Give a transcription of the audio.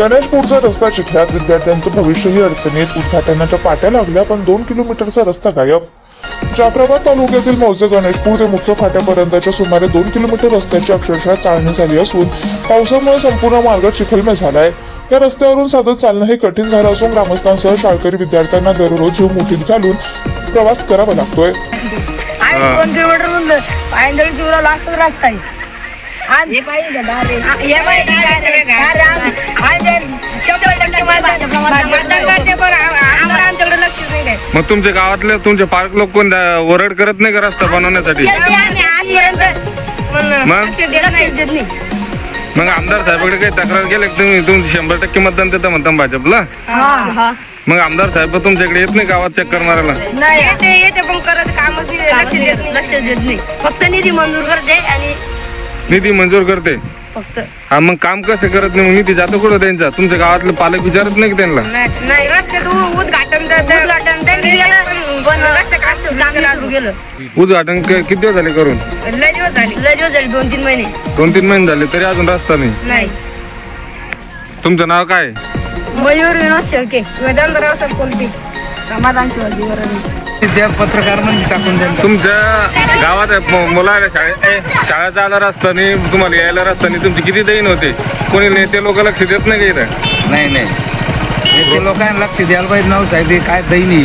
गणेशपूरचा रस्ता चिखल्यात, विद्यार्थ्यांचं भविष्यही अडचणीत. उद्घाटनाच्या पाट्या लागल्या पण 2 किलोमीटरचा रस्ता गायब. जाफराबाद तालुक्यातील मौजे गणेशपूर ते मुख्य फाट्यापर्यंतच्या सुमारे 2 किलोमीटर रस्त्याची अक्षरशः चाळणी झाली असून पावसामुळे संपूर्ण मार्ग चिखलमय झालाय. या रस्त्यावरून साधं चालणं हे कठीण झालं असून ग्रामस्थांसह शाळकरी विद्यार्थ्यांना दररोज जीव मुठीत घालून प्रवास करावा लागतोय. 2 किलोमीटर म्हणलं पायंदळी चिवरा लास्ट रस्ता आहे. मग तुमच्या गावातले तुमचे पार्क लोक कोण ओरड करत नाही का रस्ता बनवण्यासाठी? मग आमदार साहेबांकडे काही तक्रार केली तुम्ही? तुमची 100% मतदान देता म्हणता भाजपला. मग आमदार साहेब तुमच्याकडे येत नाही गावात चक्कर मारायला? नाही येते पण करत कामच लक्ष देत नाही. फक्त निधी मंजूर करते आणि निधी मंजूर करते फक्त. हा मग काम कसं करत नाही? मग निधी जातो कुठं त्यांचा? तुमच्या गावातले पालक विचारत नाही की त्यांना? नाही रस्त्यात उद्घाटन त्यांनी केलं पण रस्ते काम चालू केलं. उद्घाटन किती दिवस झाले करून? लय दिवस झाले 2-3 महिने. 2-3 महिने झाले तरी अजून रस्ता नाही. तुमचं नाव काय? मयूर विनोद शेळके. वेदांतराव सरकोलते. समाधान शिवाजी वरळी. पत्रकार म्हणजे टाकून द्या. तुमच्या गावात मुलाला शाळा जायला रस्त्याने तुम्हाला यायला रस्त्याने तुमची किती दैन होते? कोणी नेते लोक लक्ष देत नाही का इथं? नाही ते लोकांना लक्ष द्यायला पाहिजे. नाव साहेब काय दैनी